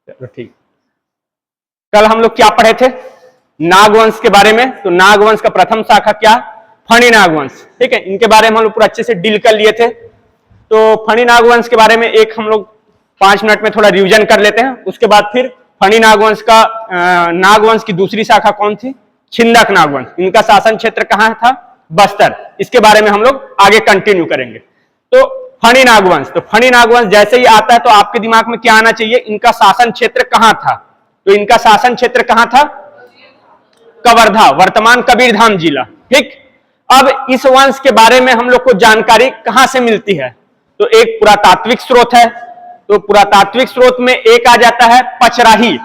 चलो ठीक। कल हम लोग क्या पढ़े थे? नागवंश के बारे में। तो नागवंश का प्रथम शाखा क्या? फणी नागवंश। ठीक है, इनके बारे में हम लोग पूरा अच्छे से डील कर लिए थे। तो फणी नागवंश के बारे में एक हम लोग 5 मिनट में थोड़ा रिवीजन कर लेते हैं। उसके बाद फिर फणी नागवंश का नागवंश की दूसरी शाखा कौन थी? छिंदक नागवंश। इनका शासन क्षेत्र कहां था? बस्तर। इसके बारे में हम लोग आगे कंटिन्यू करेंगे। तो फणी नागवंश, तो फणी नागवंश जैसे ही आता है तो आपके दिमाग में क्या आना चाहिए? इनका शासन क्षेत्र कहां था? तो इनका शासन क्षेत्र कहां था? कवर्धा, वर्तमान कबीरधाम जिला। ठीक। अब इस वंश के बारे में हम लोग को जानकारी कहां से मिलती है? तो एक पुरातात्विक स्रोत है। तो पुरातात्विक स्रोत में एक आ जाता है पचराही।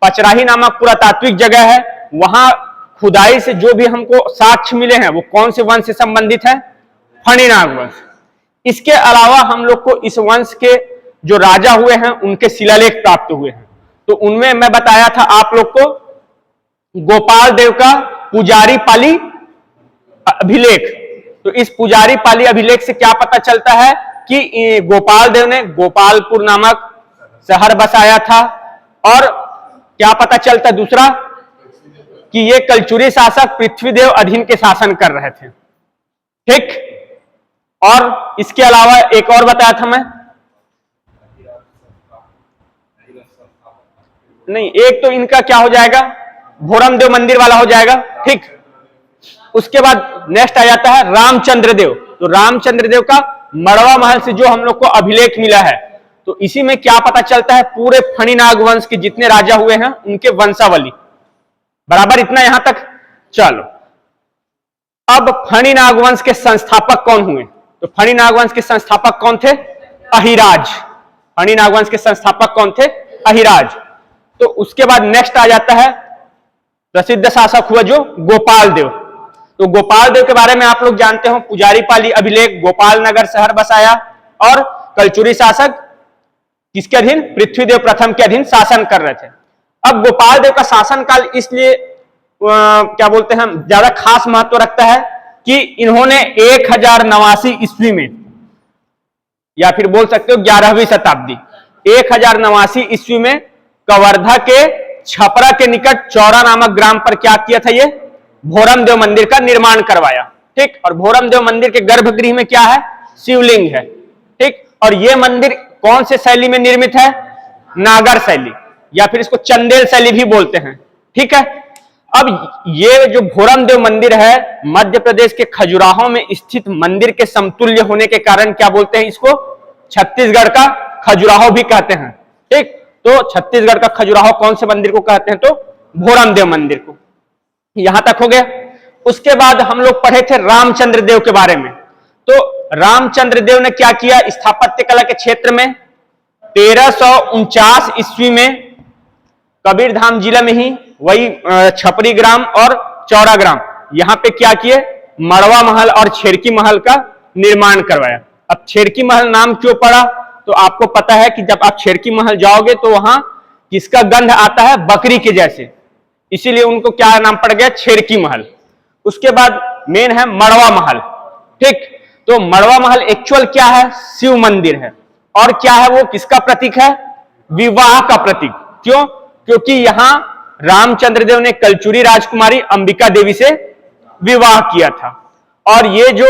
पचराही नामक पुरातात्विक जगह है। वहां खुदाई से जो भी हमको साक्ष्य मिले हैं वो कौन से वंश से संबंधित है? फणी नागवंश। इसके अलावा हम लोग को इस वंश के जो राजा हुए हैं उनके शिलालेख प्राप्त हुए हैं। तो उनमें मैं बताया था आप लोग को गोपाल देव का पुजारी पाली अभिलेख। तो इस पुजारी पाली अभिलेख से क्या पता चलता है कि गोपाल देव ने गोपालपुर नामक शहर बसाया था। और क्या पता चलता दूसरा कि ये कलचुरी शासक पृथ्वीदेव अधीन के शासन कर रहे थे। ठीक। और इसके अलावा एक और बताया था मैं, नहीं, एक तो इनका क्या हो जाएगा? भोरमदेव मंदिर वाला हो जाएगा। ठीक। उसके बाद नेक्स्ट आ जाता है रामचंद्र देव। तो रामचंद्र देव का मड़वा महल से जो हम लोग को अभिलेख मिला है, तो इसी में क्या पता चलता है? पूरे फणी नागवंश के जितने राजा हुए हैं उनके वंशावली। बराबर, इतना यहां तक। चलो, अब फणी नागवंश के संस्थापक कौन हुए? तो फणी नागवंश के संस्थापक कौन थे? अहिराज। फणी नागवंश के संस्थापक कौन थे? अहिराज। तो उसके बाद नेक्स्ट आ जाता है प्रसिद्ध शासक हुआ जो गोपाल देव। तो गोपाल देव के बारे में आप लोग जानते हो, पुजारी पाली अभिलेख, गोपाल नगर शहर बसाया और कलचुरी शासक किसके अधीन? पृथ्वीदेव प्रथम के अधीन शासन कर रहे थे। अब गोपाल देव का शासनकाल इसलिए क्या बोलते हैं, ज्यादा खास महत्व रखता है कि इन्होंने 1089 ईस्वी में, या फिर बोल सकते हो 11वीं शताब्दी, 1089 ईस्वी में कवर्धा के छपरा के निकट चौरा नामक ग्राम पर क्या किया था? ये भोरमदेव मंदिर का निर्माण करवाया। ठीक। और भोरमदेव मंदिर के गर्भगृह में क्या है? शिवलिंग है। ठीक। और यह मंदिर कौन से शैली में निर्मित है? नागर शैली, या फिर इसको चंदेल शैली भी बोलते हैं। ठीक है। अब ये जो भोरमदेव मंदिर है मध्य प्रदेश के खजुराहो में स्थित मंदिर के समतुल्य होने के कारण क्या बोलते हैं इसको? छत्तीसगढ़ का खजुराहो भी कहते हैं। ठीक। तो छत्तीसगढ़ का खजुराहो कौन से मंदिर को कहते हैं? तो भोरमदेव मंदिर को। यहां तक हो गया। उसके बाद हम लोग पढ़े थे रामचंद्र देव के बारे में। तो रामचंद्र देव ने क्या किया स्थापत्य कला के क्षेत्र में? 1349 ईस्वी में कबीरधाम जिला में ही वही छपरी ग्राम और चौरा ग्राम, यहां पे क्या किए? मड़वा महल और छेरकी महल का निर्माण करवाया। अब छेरकी महल नाम क्यों पड़ा? तो आपको पता है कि जब आप छेरकी महल जाओगे तो वहां किसका गंध आता है? बकरी के जैसे, इसीलिए उनको क्या नाम पड़ गया? छेरकी महल। उसके बाद मेन है मड़वा महल। ठीक। तो मड़वा महल एक्चुअल क्या है? शिव मंदिर है। और क्या है वो? किसका प्रतीक है? विवाह का प्रतीक। क्यों? क्योंकि यहां रामचंद्र देव ने कलचुरी राजकुमारी अंबिका देवी से विवाह किया था। और ये जो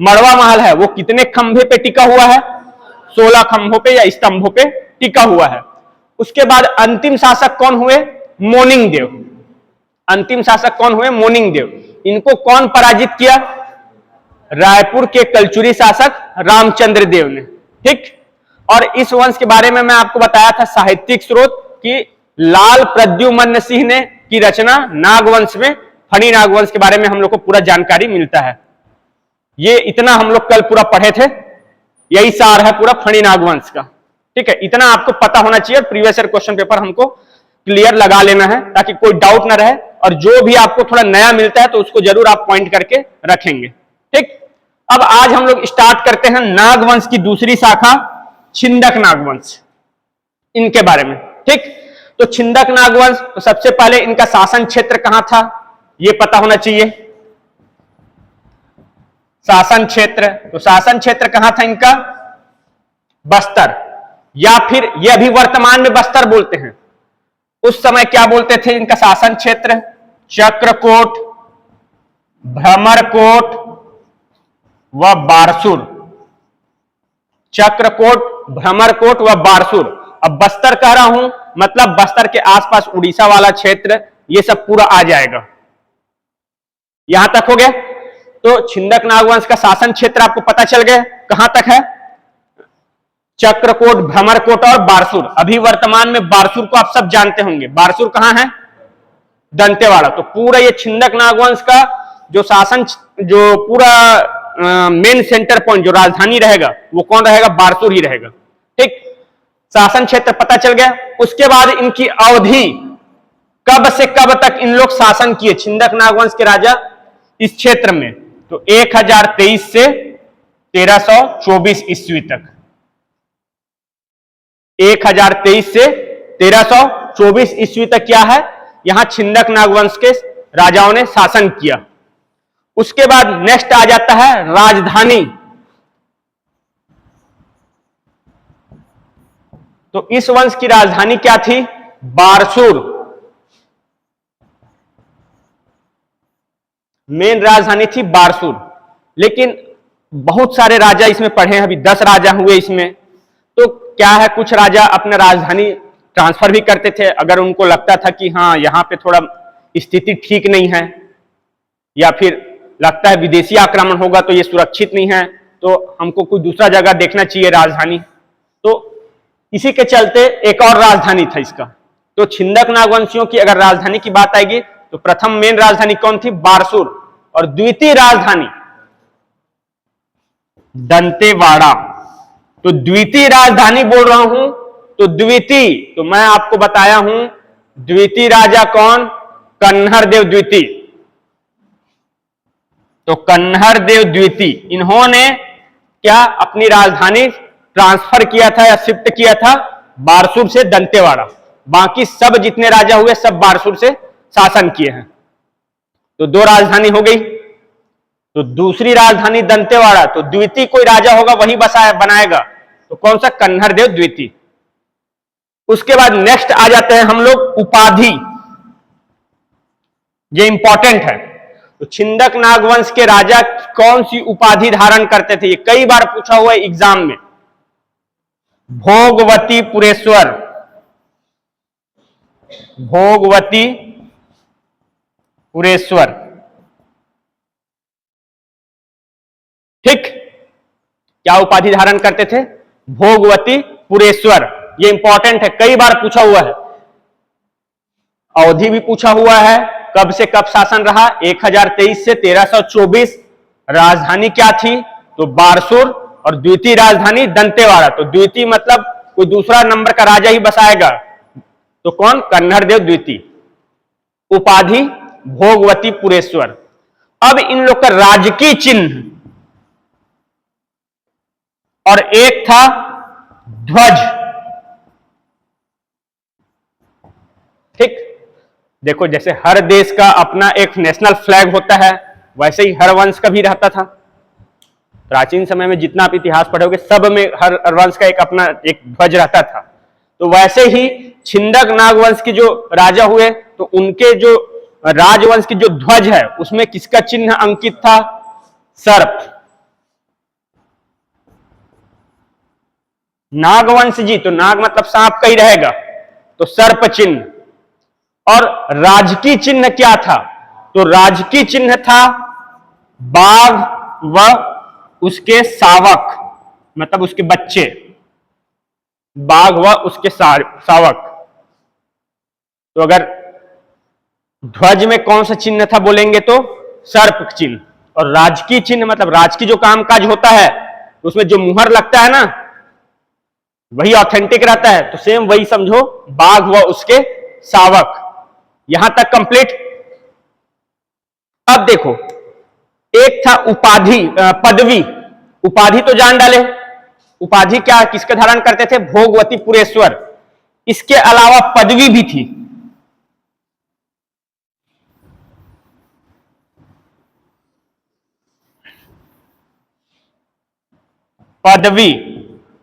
मड़वा महल है वो कितने खंभे पे टिका हुआ है? 16 खंभों पे या स्तंभों पे टिका हुआ है। उसके बाद अंतिम शासक कौन हुए? मोनिंग देव। अंतिम शासक कौन हुए? मोनिंग देव। इनको कौन पराजित किया? रायपुर के कलचुरी शासक रामचंद्र देव ने। ठीक। और इस वंश के बारे में मैं आपको बताया था साहित्यिक स्रोत कि लाल प्रद्युमन सिंह ने की रचना नागवंश में, फणी नागवंश के बारे में हम लोग को पूरा जानकारी मिलता है। ये इतना हम लोग कल पूरा पढ़े थे, यही सार है पूरा फणी नागवंश का। ठीक है, इतना आपको पता होना चाहिए। प्रीवियस ईयर क्वेश्चन पेपर हमको क्लियर लगा लेना है ताकि कोई डाउट ना रहे, और जो भी आपको थोड़ा नया मिलता है तो उसको जरूर आप पॉइंट करके रखेंगे। ठीक। अब आज हम लोग स्टार्ट करते हैं नागवंश की दूसरी शाखा छिंदक नागवंश, इनके बारे में। ठीक। तो छिंदक नागवंश, तो सबसे पहले इनका शासन क्षेत्र कहां था यह पता होना चाहिए। शासन क्षेत्र, तो शासन क्षेत्र कहां था इनका? बस्तर। या फिर ये अभी वर्तमान में बस्तर बोलते हैं, उस समय क्या बोलते थे इनका शासन क्षेत्र? चक्रकोट, भ्रमरकोट व बारसूर। चक्रकोट, भ्रमरकोट व बारसूर। अब बस्तर कह रहा हूं, मतलब बस्तर के आसपास उड़ीसा वाला क्षेत्र, ये सब पूरा आ जाएगा। यहां तक हो गया। तो छिंदक नागवंश का शासन क्षेत्र आपको पता चल गया कहां तक है? चक्रकोट, भ्रमरकोट और बारसूर। अभी वर्तमान में बारसूर को आप सब जानते होंगे। बारसूर कहां है? दंतेवाड़ा। तो पूरा ये छिंदक नागवंश का जो शासन, जो पूरा मेन सेंटर पॉइंट, जो राजधानी रहेगा, वो कौन रहेगा? बारसूर ही रहेगा। ठीक, शासन क्षेत्र पता चल गया। उसके बाद इनकी अवधि, कब से कब तक इन लोग शासन किए छिंदक नागवंश के राजा इस क्षेत्र में? तो 1023 से 1324 ईस्वी तक। 1023 से 1324 ईस्वी तक क्या है? यहां छिंदक नागवंश के राजाओं ने शासन किया। उसके बाद नेक्स्ट आ जाता है राजधानी। तो इस वंश की राजधानी क्या थी? बारसूर। मेन राजधानी थी बारसूर। लेकिन बहुत सारे राजा इसमें पढ़े हैं, अभी 10 राजा हुए इसमें। तो क्या है, कुछ राजा अपना राजधानी ट्रांसफर भी करते थे अगर उनको लगता था कि हाँ यहां पे थोड़ा स्थिति ठीक नहीं है, या फिर लगता है विदेशी आक्रमण होगा तो ये सुरक्षित नहीं है, तो हमको कोई दूसरा जगह देखना चाहिए राजधानी। तो इसी के चलते एक और राजधानी था इसका। तो छिंदक नागवंशियों की अगर राजधानी की बात आएगी तो प्रथम मेन राजधानी कौन थी? बारसूर। और द्वितीय राजधानी दंतेवाड़ा। तो द्वितीय राजधानी बोल रहा हूं, तो द्वितीय, तो मैं आपको बताया हूं द्वितीय राजा कौन? कन्हर देव द्वितीय। तो कन्हर देव द्वितीय, इन्होंने क्या अपनी राजधानी ट्रांसफर किया था या शिफ्ट किया था बारसूर से दंतेवाड़ा। बाकी सब जितने राजा हुए सब बारसूर से शासन किए हैं। तो 2 राजधानी हो गई। तो दूसरी राजधानी दंतेवाड़ा, तो द्वितीय कोई राजा होगा वही बनाएगा। तो कौन सा? कन्हर देव द्वितीय। उसके बाद नेक्स्ट आ जाते हैं हम लोग उपाधि। ये इंपॉर्टेंट है। तो छिंदक नागवंश के राजा कौन सी उपाधि धारण करते थे? ये कई बार पूछा हुआ है एग्जाम में। भोगवती पुरेश्वर। भोगवती पुरेश्वर। ठीक, क्या उपाधि धारण करते थे? भोगवती पुरेश्वर। ये इंपॉर्टेंट है, कई बार पूछा हुआ है। अवधि भी पूछा हुआ है, कब से कब शासन रहा? 1023 से 1324। राजधानी क्या थी? तो बारसूर। और द्वितीय राजधानी दंतेवाड़ा। तो द्वितीय मतलब कोई दूसरा नंबर का राजा ही बसाएगा, तो कौन? कन्हर देव द्वितीय। उपाधि भोगवती पुरेश्वर। अब इन लोग का राजकीय चिन्ह, और एक था ध्वज। ठीक, देखो जैसे हर देश का अपना एक नेशनल फ्लैग होता है, वैसे ही हर वंश का भी रहता था। प्राचीन समय में जितना आप इतिहास पढ़ोगे सब में हर वंश का एक अपना एक ध्वज रहता था। तो वैसे ही छिंदक नागवंश के जो राजा हुए, तो उनके जो राजवंश की जो ध्वज है उसमें किसका चिन्ह अंकित था? सर्प। नागवंश जी, तो नाग मतलब सांप का ही रहेगा, तो सर्प चिन्ह। और राजकीय चिन्ह क्या था? तो राजकीय चिन्ह था बाघ व उसके शावक, मतलब उसके बच्चे, बाघ व उसके शावक। तो अगर ध्वज में कौन सा चिन्ह था बोलेंगे तो सर्प चिन्ह। और राजकीय चिन्ह मतलब राजकीय जो कामकाज होता है उसमें जो मुहर लगता है ना, वही ऑथेंटिक रहता है। तो सेम वही समझो, बाघ व उसके शावक। यहां तक कंप्लीट। अब देखो, एक था उपाधि, पदवी। उपाधि तो जान डाले, उपाधि क्या किसके धारण करते थे? भोगवती पुरेश्वर। इसके अलावा पदवी भी थी। पदवी,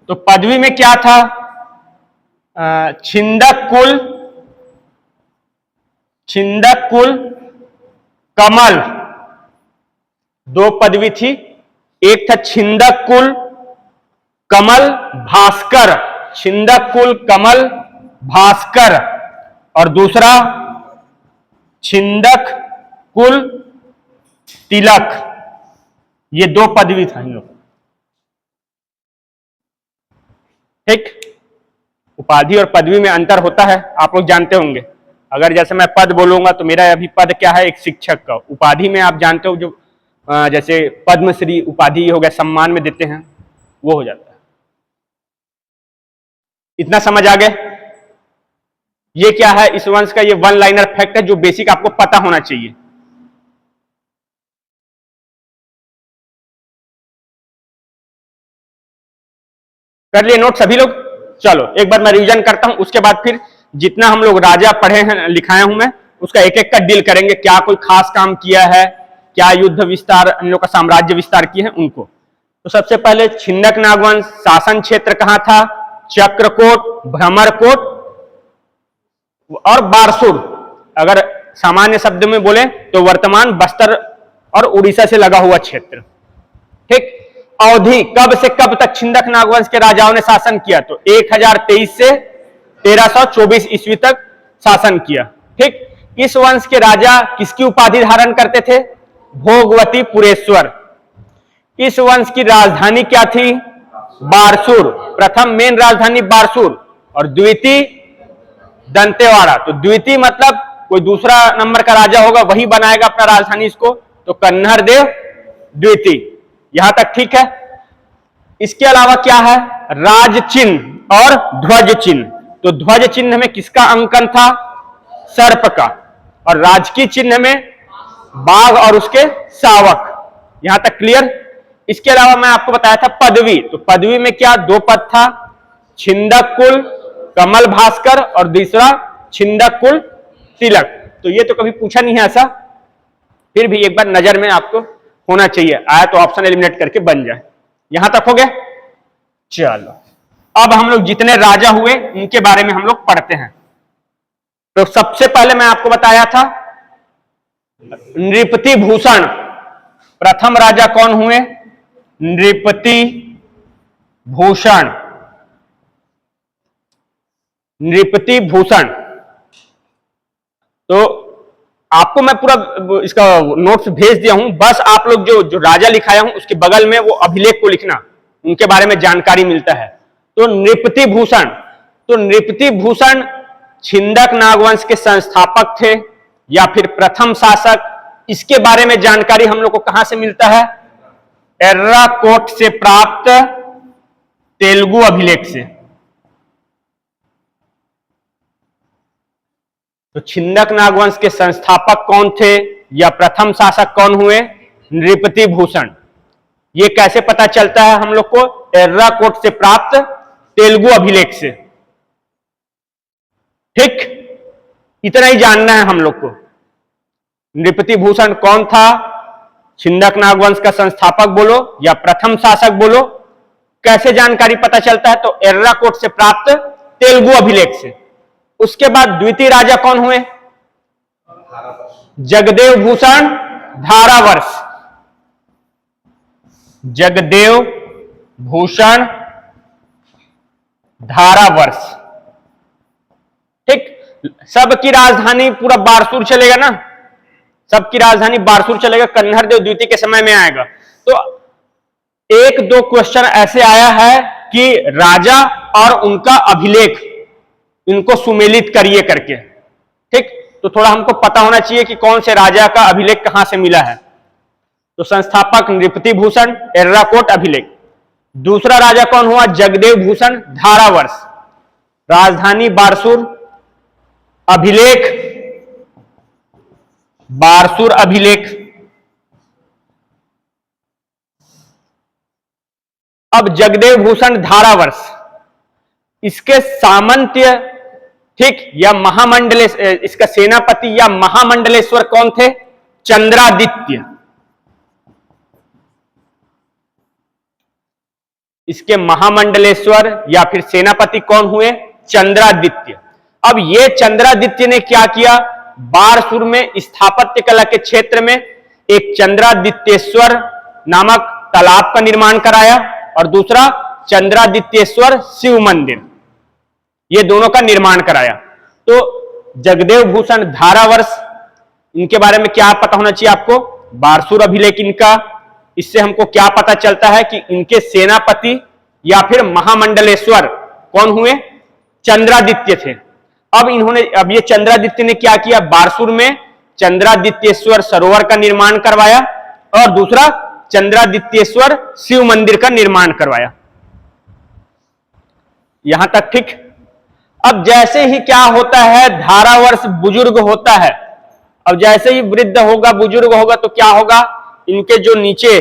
तो पदवी में क्या था? छिंदक कुल कमल, दो पदवी थी। एक था छिंदक कुल कमल भास्कर, छिंदक कुल कमल भास्कर, और दूसरा छिंदक कुल तिलक। ये दो पदवी था इन लोग। ठीक, उपाधि और पदवी में अंतर होता है, आप लोग जानते होंगे। अगर जैसे मैं पद बोलूंगा तो मेरा अभी पद क्या है, एक शिक्षक का। उपाधि में आप जानते हो, जो जैसे पद्मश्री उपाधि हो गया, सम्मान में देते हैं, वो हो जाता है। इतना समझ आ गया? ये क्या है, इस वंश का ये वन लाइनर फैक्ट है जो बेसिक आपको पता होना चाहिए। कर लिए नोट सभी लोग? चलो एक बार मैं रिवीजन करता हूं, उसके बाद फिर जितना हम लोग राजा पढ़े हैं, लिखाया हूं मैं, उसका एक एक का डील करेंगे। क्या कोई खास काम किया है, क्या युद्ध विस्तार, इन लोग का साम्राज्य विस्तार किए हैं उनको। तो सबसे पहले छिंदक नागवंश शासन क्षेत्र कहां था? चक्रकोट, भ्रमरकोट और बारसूर। अगर सामान्य शब्द में बोले तो वर्तमान बस्तर और उड़ीसा से लगा हुआ क्षेत्र। ठीक, अवधि कब से कब तक छिंदक नागवंश के राजाओं ने शासन किया? तो 1023 से 1324 ईस्वी तक शासन किया। ठीक, इस वंश के राजा किसकी उपाधि धारण करते थे? भोगवती पुरेश्वर। इस वंश की राजधानी क्या थी? बारसूर। प्रथम मेन राजधानी बारसूर और द्वितीय दंतेवाड़ा। तो द्वितीय मतलब कोई दूसरा नंबर का राजा होगा, वही बनाएगा अपना राजधानी इसको, तो कन्हर देव द्वितीय। यहां तक ठीक है? इसके अलावा क्या है? राज चिन्ह और ध्वज चिन्ह। तो ध्वज चिन्ह में किसका अंकन था? सर्प का। और राजकीय चिन्ह में बाघ और उसके शावक। यहां तक क्लियर? इसके अलावा मैं आपको बताया था पदवी। तो पदवी में क्या? दो पद था, छिंदक कुल कमल भास्कर और दूसरा छिंदक कुल तिलक। तो ये तो कभी पूछा नहीं है ऐसा, फिर भी एक बार नजर में आपको होना चाहिए, आया तो ऑप्शन एलिमिनेट करके बन जाए। यहां तक हो गया? चलो अब हम लोग जितने राजा हुए उनके बारे में हम लोग पढ़ते हैं। तो सबसे पहले मैं आपको बताया था नृपति भूषण। प्रथम राजा कौन हुए? नृपति भूषण। नृपति भूषण। तो आपको मैं पूरा इसका नोट्स भेज दिया हूं, बस आप लोग जो राजा लिखाया हूं उसके बगल में वो अभिलेख को लिखना, उनके बारे में जानकारी मिलता है। तो नृपति भूषण, तो नृपति भूषण छिंदक नागवंश के संस्थापक थे या फिर प्रथम शासक, इसके बारे में जानकारी हम लोग को कहां से मिलता है? एर्राकोट से प्राप्त तेलुगु अभिलेख से। तो छिंदक नागवंश के संस्थापक कौन थे या प्रथम शासक कौन हुए? नृपति भूषण। ये कैसे पता चलता है हम लोग को? एर्राकोट से प्राप्त तेलुगु अभिलेख से। ठीक, इतना ही जानना है हम लोग को। नृपति भूषण कौन था? छिंदक नागवंश का संस्थापक बोलो या प्रथम शासक बोलो, कैसे जानकारी पता चलता है? तो एर्राकोट से प्राप्त तेलुगु अभिलेख से। उसके बाद द्वितीय राजा कौन हुए? जगदेव भूषण धारावर्ष। जगदेव भूषण धारावर्ष। ठीक, सबकी राजधानी पूरा बारसूर चलेगा ना, सबकी राजधानी बारसूर चलेगा, कन्हर देव द्वितीय के समय में आएगा। तो एक दो क्वेश्चन ऐसे आया है कि राजा और उनका अभिलेख, इनको सुमेलित करिए करके। ठीक, तो थोड़ा हमको पता होना चाहिए कि कौन से राजा का अभिलेख कहां से मिला है। तो संस्थापक नृपति भूषण, एर्राकोट अभिलेख। दूसरा राजा कौन हुआ? जगदेव भूषण धारावर्ष, राजधानी बारसूर, अभिलेख बारसूर अभिलेख। अब जगदेव भूषण धारावर्ष, इसके सामंत्य, ठीक, या महामंडलेश्वर, इसका सेनापति या महामंडलेश्वर कौन थे? चंद्रादित्य। इसके महामंडलेश्वर या फिर सेनापति कौन हुए? चंद्रादित्य। अब ये चंद्रादित्य ने क्या किया, बारसूर में स्थापत्य कला के क्षेत्र में एक चंद्रादित्येश्वर नामक तालाब का निर्माण कराया और दूसरा चंद्रादित्येश्वर शिव मंदिर, ये दोनों का निर्माण कराया। तो जगदेव भूषण धारावर्ष, इनके बारे में क्या पता होना चाहिए आपको, बारसूर अभिलेख इनका, इससे हमको क्या पता चलता है कि इनके सेनापति या फिर महामंडलेश्वर कौन हुए, चंद्रादित्य थे। अब ये चंद्रादित्य ने क्या किया, बारसूर में चंद्रादित्येश्वर सरोवर का निर्माण करवाया और दूसरा चंद्रादित्येश्वर शिव मंदिर का निर्माण करवाया। यहां तक ठीक। अब जैसे ही क्या होता है, धारावर्ष बुजुर्ग होता है, अब जैसे ही वृद्ध होगा, बुजुर्ग होगा, तो क्या होगा, इनके जो नीचे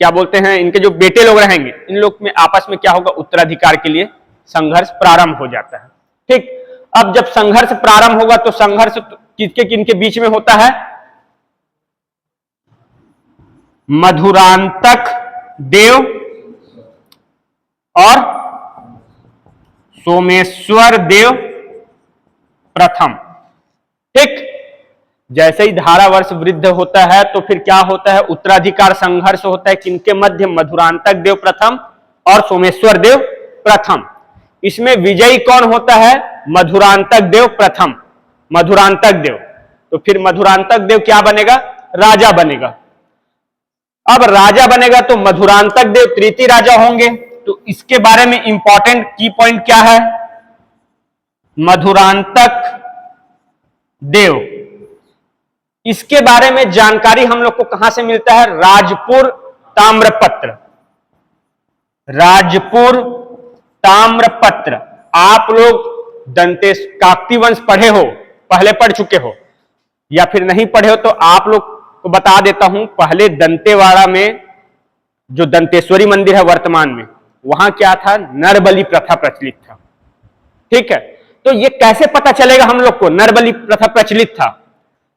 क्या बोलते हैं, इनके जो बेटे लोग रहेंगे, इन लोग में आपस में क्या होगा, उत्तराधिकार के लिए संघर्ष प्रारंभ हो जाता है। ठीक। अब जब संघर्ष प्रारंभ होगा तो संघर्ष किसके किनके बीच में होता है, मधुरांतक देव और सोमेश्वर देव प्रथम। ठीक। जैसे ही धारावर्ष वृद्ध होता है तो फिर क्या होता है, उत्तराधिकार संघर्ष होता है किनके मध्य, मधुरांतक देव प्रथम और सोमेश्वर देव प्रथम। इसमें विजयी कौन होता है, मधुरांतक देव प्रथम, मधुरांतक देव। तो फिर मधुरांतक देव क्या बनेगा, राजा बनेगा। अब राजा बनेगा तो मधुरांतक देव तृतीय राजा होंगे। तो इसके बारे में इंपॉर्टेंट की पॉइंट क्या है, मधुरांतक देव, इसके बारे में जानकारी हम लोग को कहां से मिलता है, राजपुर ताम्रपत्र, राजपुर ताम्रपत्र। आप लोग दंतेश काकती वंश पढ़े हो, पहले पढ़ चुके हो, या फिर नहीं पढ़े हो तो आप लोग को बता देता हूं। पहले दंतेवाड़ा में जो दंतेश्वरी मंदिर है वर्तमान में, वहां क्या था, नरबलि प्रथा प्रचलित था। ठीक है। तो ये कैसे पता चलेगा हम लोग को नरबलि प्रथा प्रचलित था,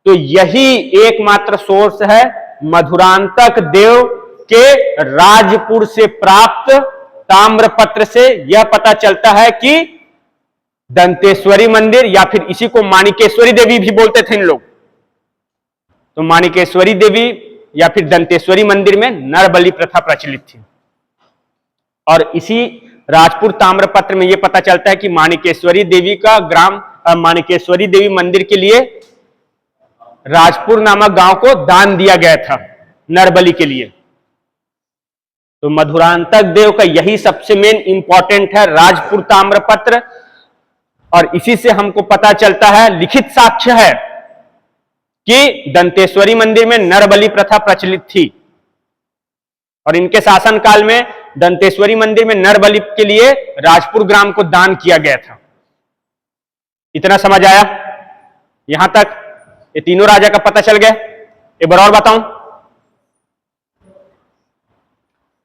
तो यही एकमात्र सोर्स है, मधुरांतक देव के राजपुर से प्राप्त ताम्रपत्र से यह पता चलता है कि दंतेश्वरी मंदिर, या फिर इसी को माणिकेश्वरी देवी भी बोलते थे इन लोग, तो माणिकेश्वरी देवी या फिर दंतेश्वरी मंदिर में नरबलि प्रथा प्रचलित थी। और इसी राजपुर ताम्रपत्र में यह पता चलता है कि माणिकेश्वरी देवी का ग्राम, माणिकेश्वरी देवी मंदिर के लिए राजपुर नामक गांव को दान दिया गया था नरबलि के लिए। तो मधुरांतक देव का यही सबसे मेन इंपॉर्टेंट है, राजपुर ताम्रपत्र। और इसी से हमको पता चलता है, लिखित साक्ष्य है कि दंतेश्वरी मंदिर में नरबलि प्रथा प्रचलित थी और इनके शासन काल में दंतेश्वरी मंदिर में नरबलि के लिए राजपुर ग्राम को दान किया गया था। इतना समझ आया यहां तक, ये तीनों राजा का पता चल गया। एक बार और बताऊं,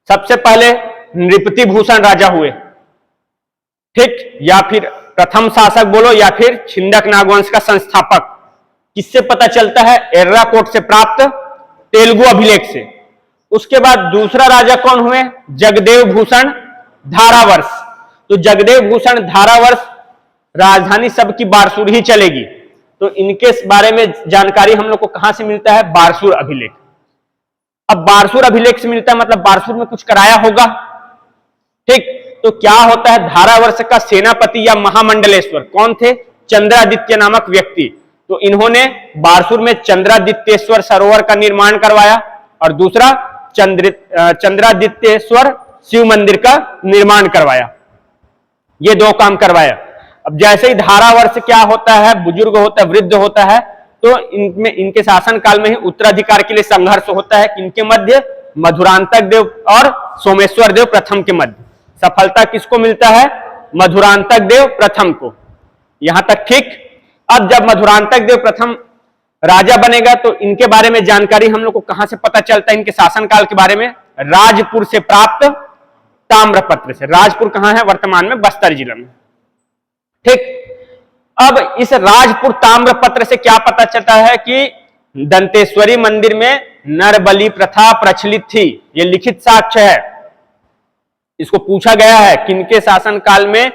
सबसे पहले नृपति भूषण राजा हुए, ठीक, या फिर प्रथम शासक बोलो या फिर छिंदक नागवंश का संस्थापक। किससे पता चलता है, एर्राकोट से प्राप्त तेलुगु अभिलेख से। उसके बाद दूसरा राजा कौन हुए, जगदेव भूषण धारावर्ष। तो जगदेव भूषण धारावर्ष, राजधानी सबकी बारसूर ही चलेगी, तो इनके बारे में जानकारी हम लोग को कहां से मिलता है, बारसूर अभिलेख। अब बारसूर अभिलेख से मिलता है मतलब बारसूर में कुछ कराया होगा। ठीक, तो क्या होता है, धारावर्ष का सेनापति या महामंडलेश्वर कौन थे, चंद्रादित्य नामक व्यक्ति। तो इन्होंने बारसूर में चंद्रादित्येश्वर सरोवर का निर्माण करवाया और दूसरा चंद्रादित्येश्वर शिव मंदिर का निर्माण करवाया। ये दो काम करवाया। अब जैसे ही धारावर्ष क्या होता है, बुजुर्ग होता है, वृद्ध होता है, तो इनमें इनके शासन काल में ही उत्तराधिकार के लिए संघर्ष होता है। इनके मध्य मधुरांतक देव और सोमेश्वर देव प्रथम के मध्य। सफलता किसको मिलता है, मधुरांतक देव प्रथम को। यहां तक ठीक। अब जब मधुरांतक देव प्रथम राजा बनेगा तो इनके बारे में जानकारी हम लोग को कहां से पता चलता है, इनके शासनकाल के बारे में, राजपुर से प्राप्त ताम्रपत्र से। राजपुर कहां है, वर्तमान में बस्तर जिला में। ठीक, अब इस राजपुर ताम्रपत्र से क्या पता चलता है कि दंतेश्वरी मंदिर में नरबलि प्रथा प्रचलित थी। यह लिखित साक्ष्य है। इसको पूछा गया है किनके शासन काल में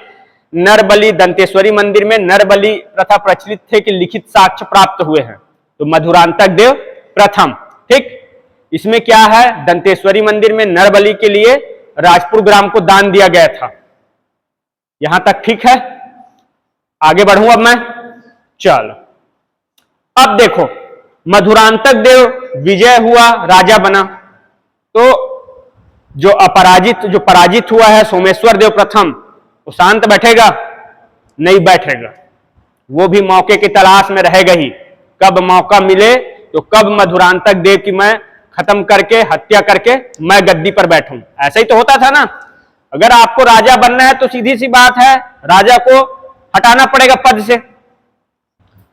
नरबली दंतेश्वरी मंदिर में नरबली प्रथा प्रचलित थे कि लिखित साक्ष्य प्राप्त हुए हैं, तो मधुरांतक देव प्रथम। ठीक, इसमें क्या है, दंतेश्वरी मंदिर में नरबली के लिए राजपुर ग्राम को दान दिया गया था। यहां तक ठीक है, आगे बढ़ूं अब मैं। चलो अब देखो, मधुरांतक देव विजय हुआ, राजा बना, तो जो पराजित हुआ है सोमेश्वर देव प्रथम, वो शांत बैठेगा? नहीं बैठेगा, वो भी मौके की तलाश में रहेगा ही। कब मौका मिले तो कब मधुरांतक देव की मैं खत्म करके, हत्या करके मैं गद्दी पर बैठूं। ऐसा ही तो होता था ना। अगर आपको राजा बनना है तो सीधी सी बात है, राजा को हटाना पड़ेगा पद से।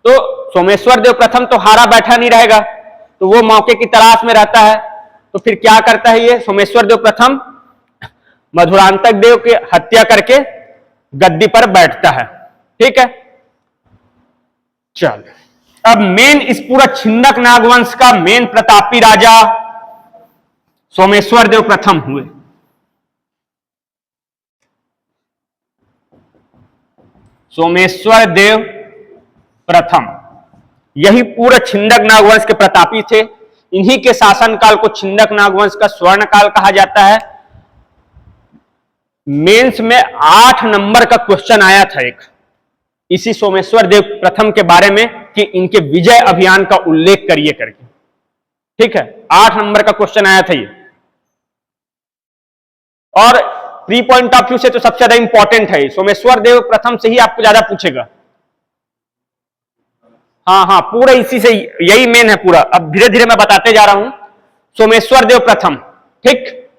तो सोमेश्वर देव प्रथम तो हारा बैठा नहीं रहेगा, तो वो मौके की तलाश में रहता है। तो फिर क्या करता है ये सोमेश्वर देव प्रथम? मधुरांतक देव की हत्या करके गद्दी पर बैठता है। ठीक है, चल अब मेन इस पूरा छिंदक नागवंश का मेन प्रतापी राजा सोमेश्वर देव प्रथम हुए। सोमेश्वर देव प्रथम, यही पूरा छिंदक नागवंश के प्रतापी थे। इन्हीं के शासनकाल को छिंदक नागवंश का स्वर्ण काल कहा जाता है। मेंस में 8 नंबर का क्वेश्चन आया था एक, इसी सोमेश्वर देव प्रथम के बारे में, कि इनके विजय अभियान का उल्लेख करिए करके। ठीक है, 8 नंबर का क्वेश्चन आया था ये, और प्री पॉइंट ऑफ व्यू से तो सबसे ज्यादा इंपॉर्टेंट है। सोमेश्वर देव प्रथम से ही आपको ज्यादा पूछेगा। हाँ, पूरा इसी से, यही मेन है पूरा। अब धीरे धीरे मैं बताते जा रहा हूं। सोमेश्वर देव प्रथम, ठीक,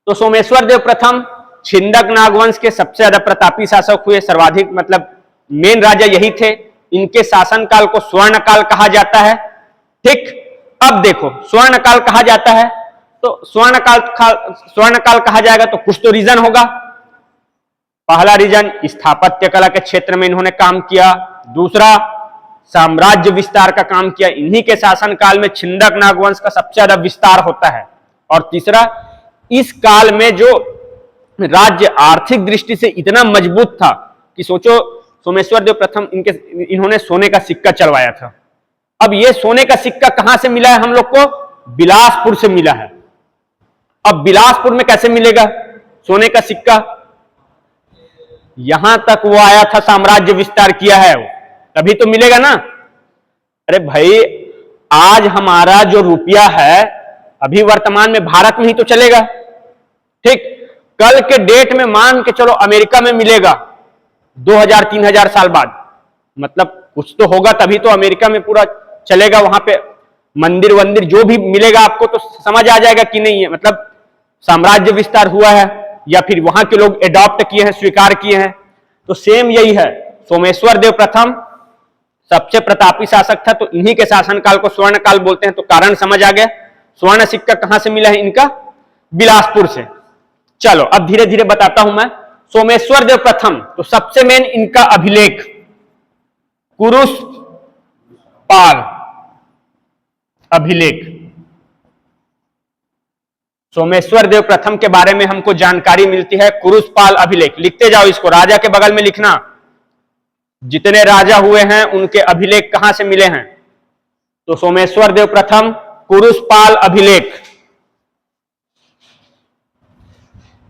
तो सोमेश्वर देव प्रथम छिंदक नागवंश के सबसे ज्यादा प्रतापी शासक हुए, सर्वाधिक मतलब मेन राजा यही थे। इनके शासनकाल को स्वर्ण काल कहा जाता है। ठीक, अब देखो स्वर्ण काल कहा जाता है, तो स्वर्ण काल कहा जाएगा तो कुछ तो रीजन होगा। पहला रीजन, स्थापत्य कला के क्षेत्र में इन्होंने काम किया। दूसरा, साम्राज्य विस्तार का काम किया। इन्हीं के शासनकाल में छिंदक नागवंश का सबसे ज्यादा विस्तार होता है। और तीसरा, इस काल में जो राज्य आर्थिक दृष्टि से इतना मजबूत था कि सोचो, सोमेश्वर देव प्रथम इन्होंने सोने का सिक्का चलवाया था। अब ये सोने का सिक्का कहां से मिला है हम लोग को? बिलासपुर से मिला है। अब बिलासपुर में कैसे मिलेगा सोने का सिक्का? यहां तक वो आया था, साम्राज्य विस्तार किया है वो, तभी तो मिलेगा ना। अरे भाई, आज हमारा जो रुपया है अभी वर्तमान में भारत में ही तो चलेगा। ठीक, कल के डेट में मान के चलो अमेरिका में मिलेगा 2000-3000 साल बाद, मतलब कुछ तो होगा तभी तो अमेरिका में पूरा चलेगा। वहां पे मंदिर वंदिर जो भी मिलेगा आपको तो समझ आ जाएगा कि नहीं है, मतलब साम्राज्य विस्तार हुआ है या फिर वहां के लोग एडॉप्ट किए हैं, स्वीकार किए हैं। तो सेम यही है, सोमेश्वर देव प्रथम सबसे प्रतापी शासक था, तो इन्हीं के शासनकाल को स्वर्ण काल बोलते हैं। तो कारण समझ आ गया। स्वर्ण सिक्का कहां से मिला है इनका? बिलासपुर से। चलो अब धीरे धीरे बताता हूं मैं। सोमेश्वर देव प्रथम, तो सबसे मेन इनका अभिलेख कुरुश पाल अभिलेख। सोमेश्वर देव प्रथम के बारे में हमको जानकारी मिलती है कुरुशपाल अभिलेख। लिखते जाओ इसको, राजा के बगल में लिखना। जितने राजा हुए हैं उनके अभिलेख कहां से मिले हैं? तो सोमेश्वर देव प्रथम कुरुशपाल अभिलेख।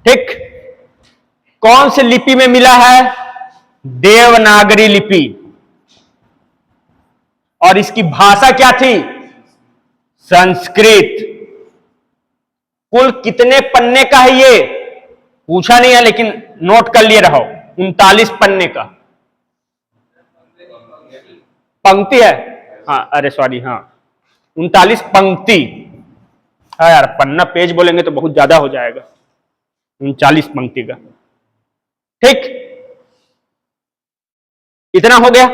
ठीक, कौन सी लिपि में मिला है? देवनागरी लिपि। और इसकी भाषा क्या थी? संस्कृत। कुल कितने पन्ने का है ये? पूछा नहीं है लेकिन नोट कर लिए रहो, 39 पन्ने का। पंक्ति है, हाँ, अरे सॉरी, हाँ 39 पंक्ति। हाँ यार, पन्ना पेज बोलेंगे तो बहुत ज्यादा हो जाएगा, 39 पंक्ति का। ठीक, इतना हो गया।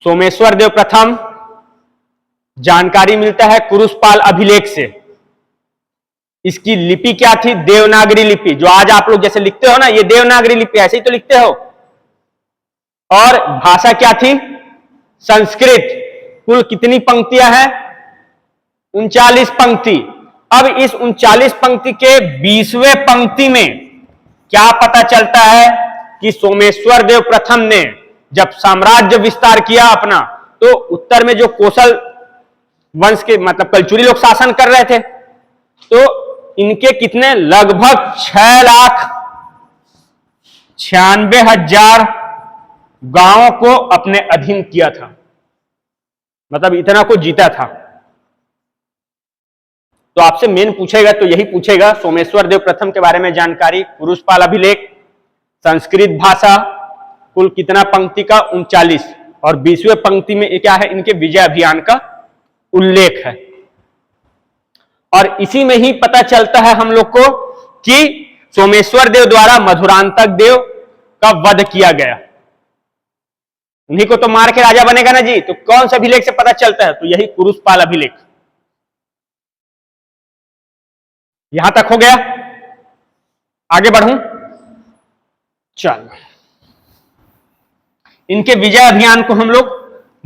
सोमेश्वर देव प्रथम जानकारी मिलता है कुरुशपाल अभिलेख से। इसकी लिपि क्या थी? देवनागरी लिपि। जो आज आप लोग जैसे लिखते हो ना, ये देवनागरी लिपि, ऐसे ही तो लिखते हो। और भाषा क्या थी? संस्कृत। कुल कितनी पंक्तियां हैं? 39 पंक्ति। अब इस 39 पंक्ति के 20वें पंक्ति में क्या पता चलता है कि सोमेश्वर देव प्रथम ने जब साम्राज्य विस्तार किया अपना, तो उत्तर में जो कोसल वंश के मतलब कलचुरी लोग शासन कर रहे थे, तो इनके कितने लगभग 6,96,000 गांवों को अपने अधीन किया था, मतलब इतना को जीता था। तो आपसे मेन पूछेगा तो यही पूछेगा, सोमेश्वर देव प्रथम के बारे में जानकारी, पुरुषपाल अभिलेख, संस्कृत भाषा, कुल कितना पंक्ति का 39, और 20वें पंक्ति में क्या है, इनके विजय अभियान का उल्लेख है। और इसी में ही पता चलता है हम लोग को कि सोमेश्वर देव द्वारा मधुरांतक देव का वध किया गया। उन्हीं को तो मार के राजा बनेगा ना जी, तो कौन सा अभिलेख से पता चलता है, तो यही पुरुषपाल अभिलेख। यहां तक हो गया, आगे बढ़ूं? चल, इनके विजय अभियान को हम लोग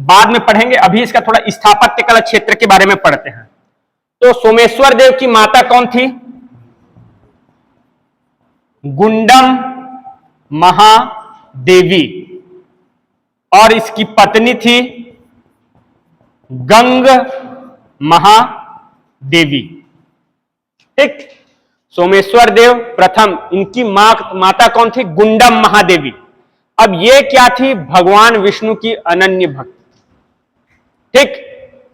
बाद में पढ़ेंगे, अभी इसका थोड़ा स्थापत्य कला क्षेत्र के बारे में पढ़ते हैं। तो सोमेश्वर देव की माता कौन थी? गुंडम महादेवी, और इसकी पत्नी थी गंग महादेवी। ठीक, सोमेश्वर देव प्रथम, इनकी माता कौन थी? गुंडम महादेवी। अब ये क्या थी? भगवान विष्णु की अनन्य भक्त। ठीक,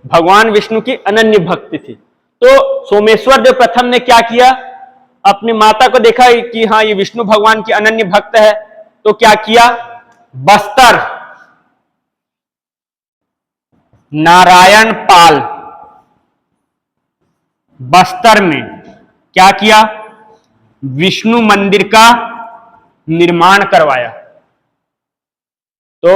भगवान विष्णु की अनन्य भक्ति थी। तो सोमेश्वर देव प्रथम ने क्या किया? अपनी माता को देखा कि हाँ ये विष्णु भगवान की अनन्य भक्त है, तो क्या किया? बस्तर नारायण पाल, बस्तर में क्या किया? विष्णु मंदिर का निर्माण करवाया। तो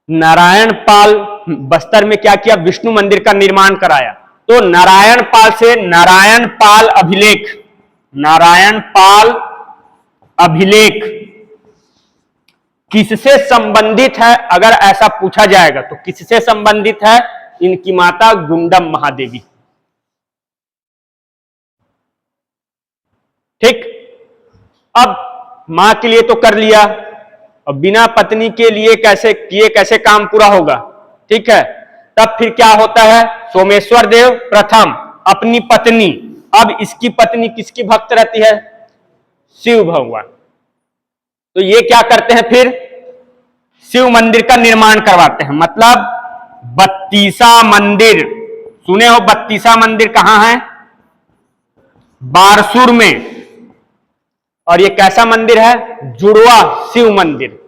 नारायण पाल बस्तर में क्या किया? विष्णु मंदिर का निर्माण कराया। तो नारायण पाल से नारायण पाल अभिलेख, नारायण पाल अभिलेख किससे संबंधित है? अगर ऐसा पूछा जाएगा तो किससे संबंधित है? इनकी माता गुंडम महादेवी। ठीक, अब मां के लिए तो कर लिया, अब बिना पत्नी के लिए कैसे काम पूरा होगा? ठीक है, तब फिर क्या होता है? सोमेश्वर देव प्रथम अपनी पत्नी, अब इसकी पत्नी किसकी भक्त रहती है? शिव भगवान। तो ये क्या करते हैं? फिर शिव मंदिर का निर्माण करवाते हैं, मतलब बत्तीसा मंदिर। सुने हो बत्तीसा मंदिर कहां है? बारसूर में। और ये कैसा मंदिर है? जुड़वा शिव मंदिर,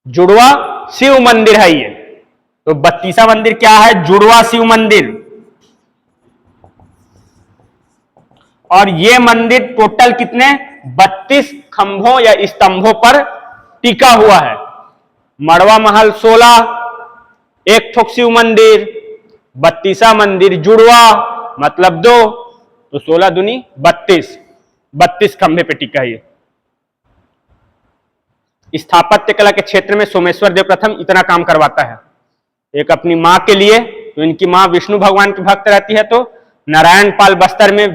जुड़वा शिव मंदिर है ये। तो बत्तीसा मंदिर क्या है? जुड़वा शिव मंदिर। और ये मंदिर टोटल कितने? 32 खंभों या स्तंभों पर टिका हुआ है। मड़वा महल 16, एक ठोक शिव मंदिर, बत्तीसा मंदिर जुड़वा मतलब 2, तो 16 दूनी 32, 32 खंभे पे टिका है ये। स्थापत्य कला के क्षेत्र में सोमेश्वर देव प्रथम इतना काम करवाता है। एक अपनी मां के लिए, तो इनकी मां विष्णु भगवान की भक्त रहती है, तो नारायण पाल बस्तर में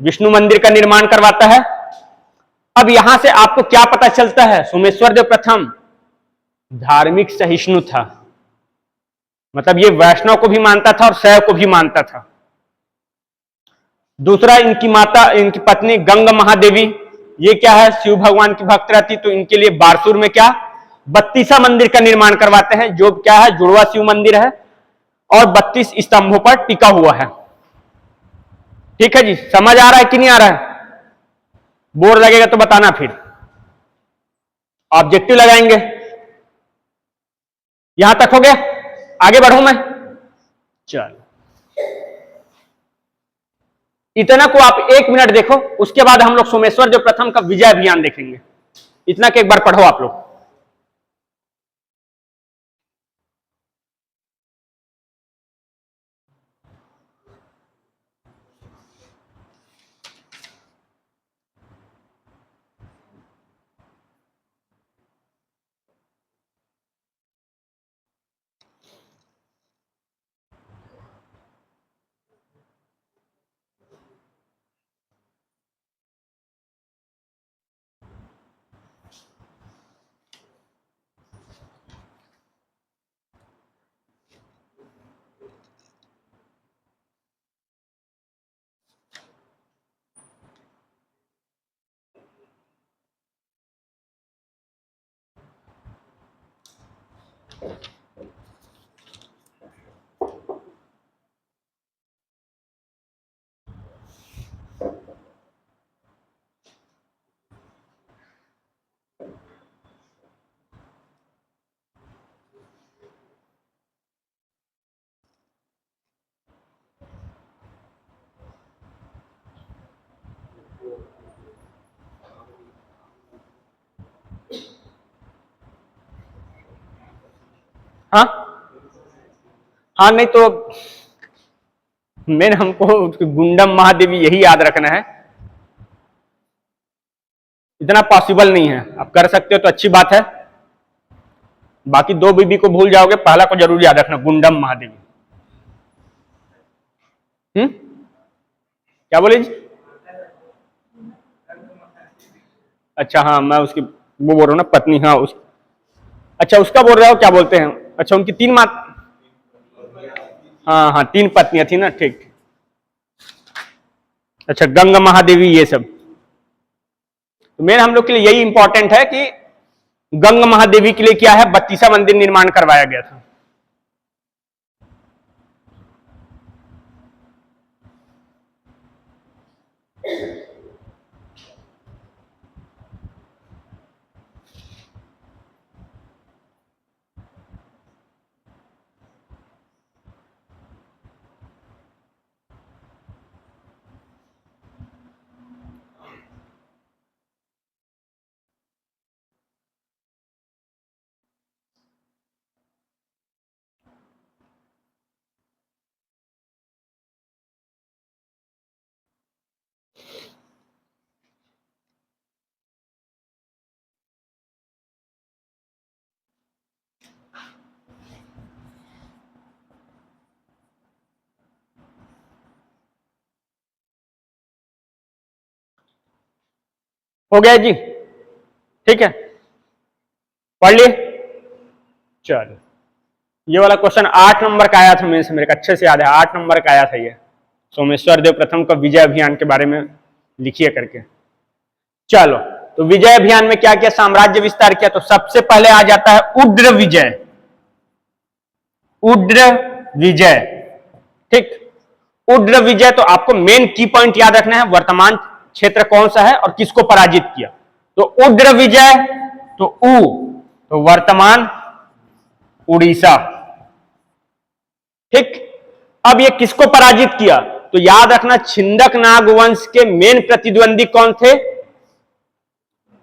विष्णु मंदिर का निर्माण करवाता है। अब यहां से आपको क्या पता चलता है? सोमेश्वर देव प्रथम धार्मिक सहिष्णु था, मतलब ये वैष्णव को भी मानता था और शैव को भी मानता था। दूसरा, इनकी माता, इनकी पत्नी गंग महादेवी, ये क्या है? शिव भगवान की भक्त रहती, तो इनके लिए बारसूर में क्या? बत्तीसा मंदिर का निर्माण करवाते हैं, जो क्या है? जुड़वा शिव मंदिर है और 32 स्तंभों पर टिका हुआ है। ठीक है जी, समझ आ रहा है कि नहीं आ रहा है? बोर लगेगा तो बताना, फिर ऑब्जेक्टिव लगाएंगे। यहां तक हो गया, आगे बढ़ूं मैं? चल, इतना को आप 1 मिनट देखो, उसके बाद हम लोग सोमेश्वर देव प्रथम का विजय अभियान देखेंगे। इतना के एक बार पढ़ो आप लोग। हाँ हाँ, नहीं तो मेन हमको गुंडम महादेवी यही याद रखना है, इतना पॉसिबल नहीं है। आप कर सकते हो तो अच्छी बात है, बाकी दो बीबी को भूल जाओगे, पहला को जरूर याद रखना, गुंडम महादेवी। क्या बोले जी? अच्छा हाँ, मैं उसकी वो बोल रहा हूँ ना, पत्नी, हाँ उस, अच्छा उसका बोल रहा हो, क्या बोलते हैं, अच्छा उनकी तीन माँ, हाँ हाँ तीन पत्नियां थी ना, ठीक। अच्छा गंगा महादेवी ये सब, तो मेन हम लोग के लिए यही इंपॉर्टेंट है कि गंगा महादेवी के लिए क्या है, 32वां मंदिर निर्माण करवाया गया था। हो गया जी, ठीक है, पढ़ लिए। चलो, ये वाला क्वेश्चन 8 नंबर का आया था मेरे से, मेरे को अच्छे से याद है, 8 नंबर का आया था ये, सोमेश्वर देव प्रथम का विजय अभियान के बारे में लिखिए करके। चलो, तो विजय अभियान में क्या किया, साम्राज्य विस्तार किया, तो सबसे पहले आ जाता है उग्र विजय, उग्र विजय, ठीक। उग्र विजय, तो आपको मेन की पॉइंट याद रखना है, वर्तमान क्षेत्र कौन सा है और किसको पराजित किया। तो उग्र विजय, तो तो वर्तमान उड़ीसा, ठीक। अब ये किसको पराजित किया, तो याद रखना, छिंदक नाग वंश के मेन प्रतिद्वंदी कौन थे,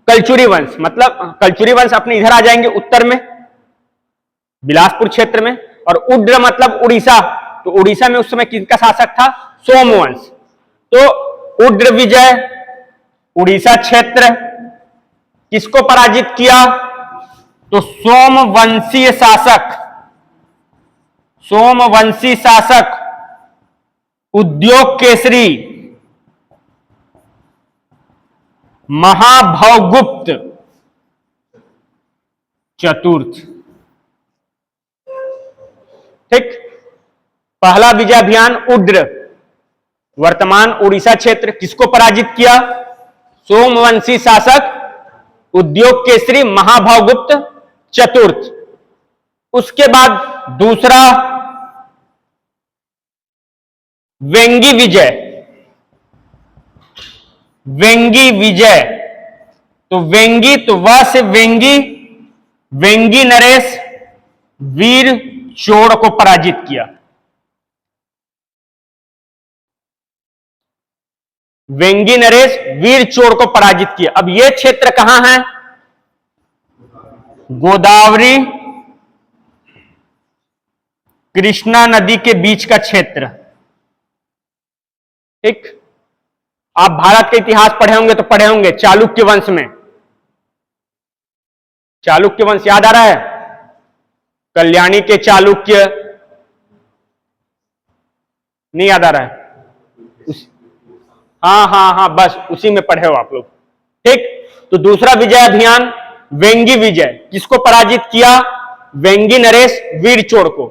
कलचुरी वंश, मतलब कलचुरी वंश अपने इधर आ जाएंगे उत्तर में, बिलासपुर क्षेत्र में, और उग्र मतलब उड़ीसा, तो उड़ीसा में उस समय किसका शासक था, सोमवंश। तो उग्र विजय, उड़ीसा क्षेत्र, किसको पराजित किया, तो सोमवंशीय शासक, सोमवंशी शासक उद्योग केसरी महाभवगुप्त चतुर्थ, ठीक। पहला विजय अभियान उग्र, वर्तमान उड़ीसा क्षेत्र, किसको पराजित किया, सोमवंशी शासक उद्योग केसरी महाभवगुप्त चतुर्थ। उसके बाद दूसरा वेंगी विजय, वेंगी विजय, तो वेंगी, तो वह से वेंगी, वेंगी नरेश वीर चोर को पराजित किया, वेंगी नरेश वीर चोर को पराजित किया। अब यह क्षेत्र कहां है, गोदावरी कृष्णा नदी के बीच का क्षेत्र, ठीक। आप भारत के इतिहास पढ़े होंगे तो पढ़े होंगे चालुक्य वंश में, चालुक्य वंश याद आ रहा है, कल्याणी के चालुक्य, नहीं याद आ रहा है, हाँ हाँ हाँ, बस उसी में पढ़े हो आप लोग, ठीक। तो दूसरा विजय अभियान वेंगी विजय, किसको पराजित किया, वेंगी नरेश वीर चोर को।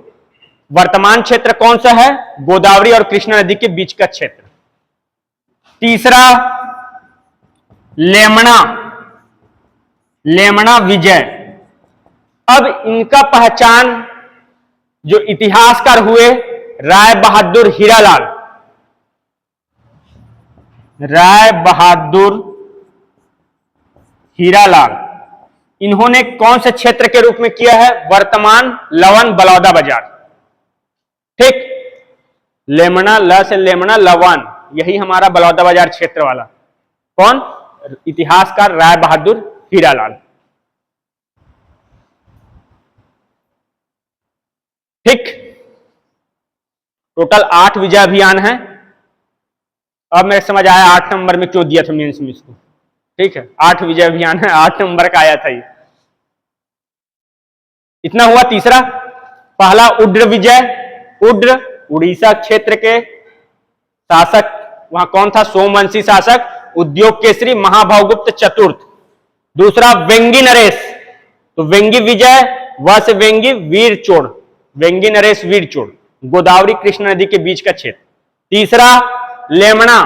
वर्तमान क्षेत्र कौन सा है, गोदावरी और कृष्णा नदी के बीच का क्षेत्र। तीसरा लेमना, लेमना विजय, अब इनका पहचान जो इतिहासकार हुए राय बहादुर हीरालाल, राय बहादुर हीरालाल, इन्होंने कौन से क्षेत्र के रूप में किया है? वर्तमान लवन बलौदा बाजार। ठीक, लेमना, ल से लेमना, लवन, यही हमारा बलौदा बाजार क्षेत्र वाला। कौन? इतिहासकार राय बहादुर हीरालाल। ठीक, टोटल 8 विजय अभियान है। अब मेरे समझ आया 8 नंबर में क्यों दिया था मेंस में इसको। ठीक है, 8 विजय अभियान है, 8 नंबर का आया था ये। इतना हुआ। तीसरा, पहला उड्र विजय। उड्र उड़ीसा क्षेत्र के शासक, वहां कौन था? सोमवंशी शासक, उद्योग केसरी महाभवगुप्त चतुर्थ। दूसरा वेंगी नरेश, तो वेंगी विजय, व से वेंगी वीर चोड़, वेंगी नरेश वीर चोड़, गोदावरी कृष्ण नदी के बीच का क्षेत्र। तीसरा लेमना,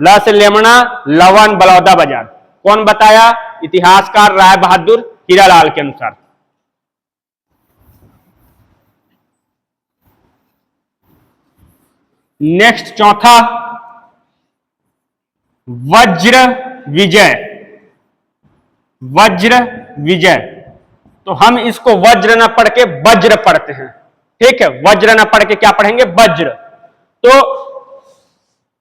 ल से लेमना, लवन बलौदा बाजार। कौन बताया? इतिहासकार राय बहादुर हीरालाल के अनुसार। नेक्स्ट चौथा, वज्र विजय। वज्र विजय, तो हम इसको वज्र न पढ़ के वज्र पढ़ते हैं। ठीक है, वज्र न पढ़ के क्या पढ़ेंगे? वज्र। तो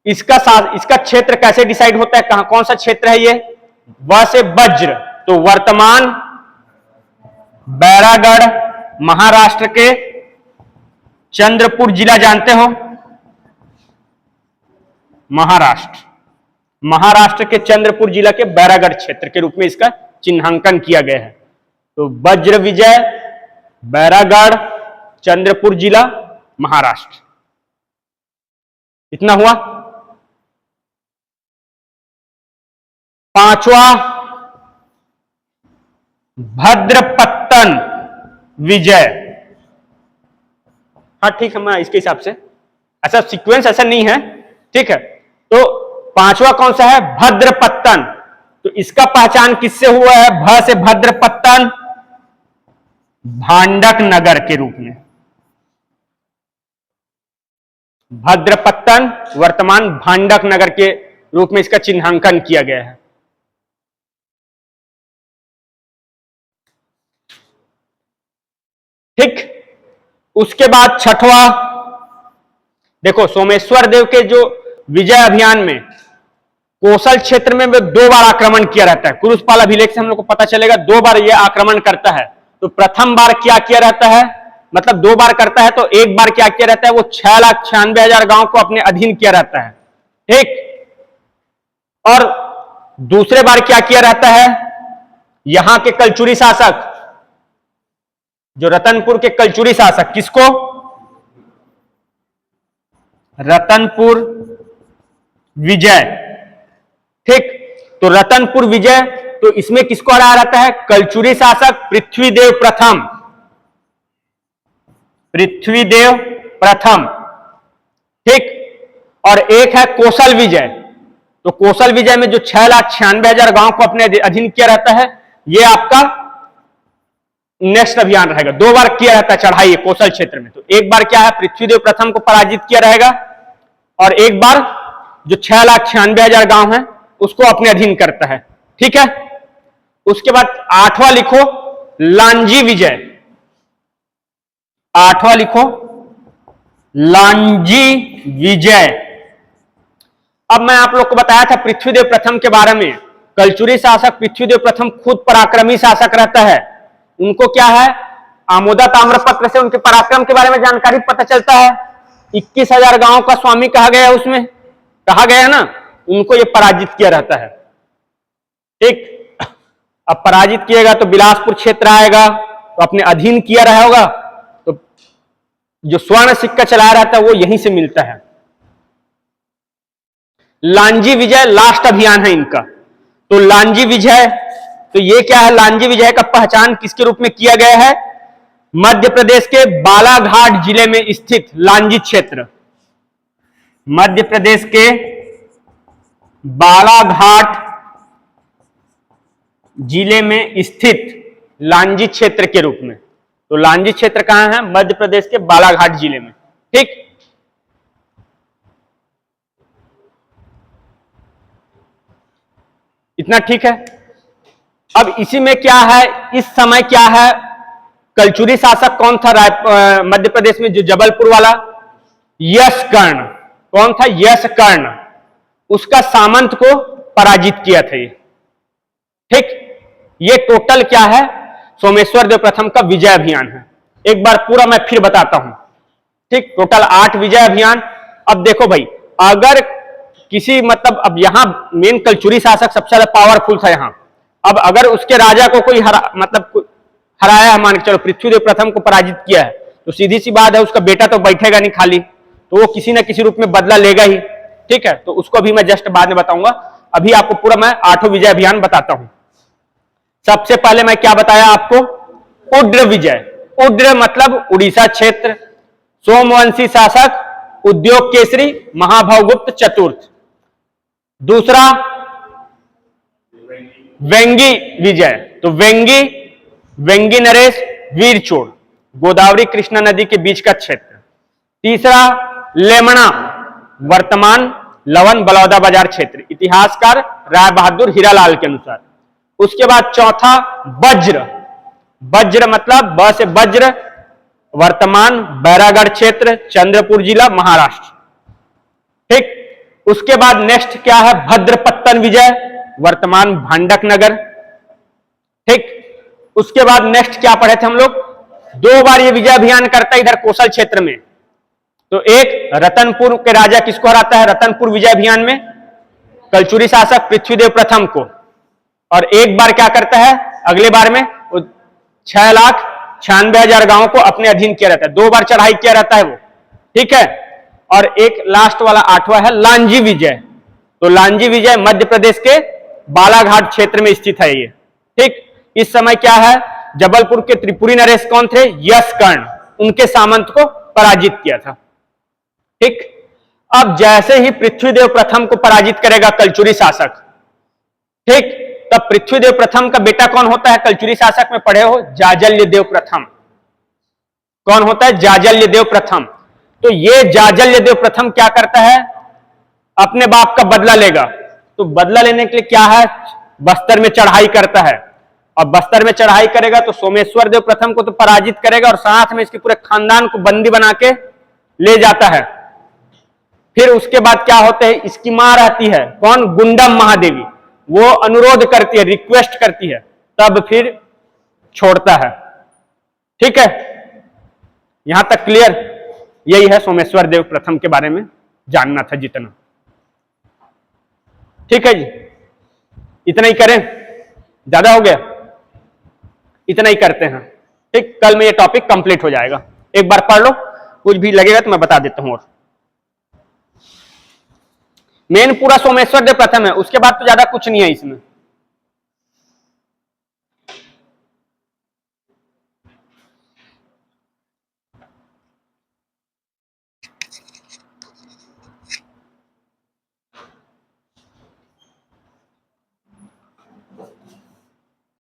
इसका क्षेत्र कैसे डिसाइड होता है? कहां, कौन सा क्षेत्र है ये? व से वज्र, तो वर्तमान बैरागढ़, महाराष्ट्र के चंद्रपुर जिला जानते हो? महाराष्ट्र के चंद्रपुर जिला के बैरागढ़ क्षेत्र के रूप में इसका चिन्हांकन किया गया है। तो वज्र विजय, बैरागढ़, चंद्रपुर जिला, महाराष्ट्र। इतना हुआ। पांचवा, भद्रपत्तन विजय। हाँ ठीक है, मैं इसके हिसाब से, ऐसा सीक्वेंस ऐसा नहीं है। ठीक है, तो पांचवा कौन सा है? भद्रपत्तन। तो इसका पहचान किससे हुआ है? भ से भद्रपत्तन, भांडक नगर के रूप में। भद्रपत्तन वर्तमान भांडक नगर के रूप में इसका चिन्हांकन किया गया है। ठीक, उसके बाद छठवां, देखो सोमेश्वर देव के जो विजय अभियान में कोसल क्षेत्र में 2 बार आक्रमण किया रहता है। कुरुषपाल अभिलेख से हम लोग को पता चलेगा 2 बार यह आक्रमण करता है। तो प्रथम बार क्या किया रहता है? मतलब 2 बार करता है, तो एक बार क्या किया रहता है? वो 6,96,000 गांव को अपने अधीन किया रहता है। ठीक, और दूसरे बार क्या किया रहता है? यहां के कलचुरी शासक, जो रतनपुर के कलचुरी शासक, किसको? रतनपुर विजय। ठीक, तो रतनपुर विजय, तो इसमें किसको हराया रहता है? कलचुरी शासक पृथ्वीदेव प्रथम। पृथ्वीदेव प्रथम। ठीक, और एक है कोसल विजय। तो कोसल विजय में जो 6,96,000 गांव को अपने अधीन किया रहता है, यह आपका नेक्स्ट अभियान रहेगा। 2 बार किया रहता है चढ़ाई कोसल क्षेत्र में। तो एक बार क्या है? पृथ्वीदेव प्रथम को पराजित किया रहेगा, और एक बार जो 6,96,000 गांव है उसको अपने अधीन करता है। ठीक है, उसके बाद 8वां लिखो, लांजी विजय। 8वां लिखो, लांजी विजय। अब मैं आप लोग को बताया था पृथ्वीदेव प्रथम के बारे में। कलचुरी शासक पृथ्वीदेव प्रथम खुद पराक्रमी शासक रहता है। उनको क्या है? आमोदा ताम्रपत्र से उनके पराक्रम के बारे में जानकारी पता चलता है। 21,000 गांव का स्वामी कहा गया, उसमें कहा गया ना, उनको ये पराजित किया रहता है। ठीक, अब पराजित किएगा तो बिलासपुर क्षेत्र आएगा, तो अपने अधीन किया रहा होगा, तो जो स्वर्ण सिक्का चलाया रहता है वो यहीं से मिलता है। लांजी विजय लास्ट अभियान है इनका। तो लांजी विजय, तो ये क्या है? लांजी विजय का पहचान किसके रूप में किया गया है? मध्य प्रदेश के बालाघाट जिले में स्थित लांजी क्षेत्र। मध्य प्रदेश के बालाघाट जिले में स्थित लांजी क्षेत्र के रूप में। तो लांजी क्षेत्र कहां है? मध्य प्रदेश के बालाघाट जिले में। ठीक, इतना ठीक है। अब इसी में क्या है, इस समय क्या है, कलचुरी शासक कौन था मध्य प्रदेश में, जो जबलपुर वाला? यशकर्ण। कौन था? यशकर्ण। उसका सामंत को पराजित किया था ये। ठीक, ये टोटल क्या है, सोमेश्वर देव प्रथम का विजय अभियान है। एक बार पूरा मैं फिर बताता हूं। ठीक, टोटल 8 विजय अभियान। अब देखो भाई, अगर किसी मतलब, अब यहां मेन कलचुरी शासक सबसे ज्यादा पावरफुल था यहां। अब अगर उसके राजा को कोई हराया है, मान के चलो पृथ्वीदेव प्रथम को पराजित किया है, तो सीधी सी बात है उसका बेटा तो बैठेगा नहीं खाली, तो वो किसी न किसी रूप में बदला लेगा ही। ठीक है, तो उसको भी मैं जस्ट बाद में बताऊंगा। अभी आपको पूरा मैं 8 विजय अभियान बताता हूं। सबसे पहले मैं क्या बताया आपको? उड्र विजय। उड्र मतलब उड़ीसा क्षेत्र। सोमवंशी शासक उद्योग केसरी महाभवगुप्त चतुर्थ। दूसरा वेंगी विजय, तो वेंगी नरेश वीरचोड़, गोदावरी कृष्णा नदी के बीच का क्षेत्र। तीसरा लेमना, वर्तमान लवन बलौदा बाजार क्षेत्र, इतिहासकार राय बहादुर हीरालाल के अनुसार। उसके बाद चौथा वज्र मतलब ब से वज्र, वर्तमान बैरागढ़ क्षेत्र, चंद्रपुर जिला, महाराष्ट्र। ठीक, उसके बाद नेक्स्ट क्या है? भद्रपत्तन विजय, वर्तमान भांडक नगर। ठीक, उसके बाद नेक्स्ट क्या पढ़े थे हम लोग? 2 बार ये विजय अभियान करता है इधर कोसल क्षेत्र में। तो एक रतनपुर के राजा किसको हराता है? रतनपुर विजय अभियान में कलचुरी शासक पृथ्वीदेव प्रथम को। और एक बार क्या करता है अगले बार में? 6,96,000 गांवों को अपने अधीन किया रहता है। 2 बार चढ़ाई किया रहता है वो। ठीक है, और एक लास्ट वाला 8वां है लांजी विजय। तो लांजी विजय मध्य प्रदेश के बालाघाट क्षेत्र में स्थित है ये। ठीक, इस समय क्या है, जबलपुर के त्रिपुरी नरेश कौन थे? यशकर्ण। उनके सामंत को पराजित किया था। ठीक, अब जैसे ही पृथ्वीदेव प्रथम को पराजित करेगा कलचुरी शासक, ठीक, तब पृथ्वीदेव प्रथम का बेटा कौन होता है? कलचुरी शासक में पढ़े हो, जाजल्यदेव प्रथम। कौन होता है? जाजल्यदेव प्रथम। तो ये जाजल्यदेव प्रथम क्या करता है? अपने बाप का बदला लेगा। तो बदला लेने के लिए क्या है? बस्तर में चढ़ाई करता है। और बस्तर में चढ़ाई करेगा तो सोमेश्वर देव प्रथम को तो पराजित करेगा और साथ में इसके पूरे खानदान को बंदी बना के ले जाता है। फिर उसके बाद क्या होते हैं? इसकी मां रहती है कौन? गुंडम महादेवी। वो अनुरोध करती है, रिक्वेस्ट करती है, तब फिर छोड़ता है। ठीक है, यहां तक क्लियर? यही है सोमेश्वर देव प्रथम के बारे में जानना था जितना। ठीक है जी, इतना ही करें? ज्यादा हो गया? इतना ही करते हैं। ठीक, कल में ये टॉपिक कंप्लीट हो जाएगा। एक बार पढ़ लो, कुछ भी लगेगा तो मैं बता देता हूं। और मेन पूरा सोमेश्वर देव प्रथम है, उसके बाद तो ज्यादा कुछ नहीं है इसमें।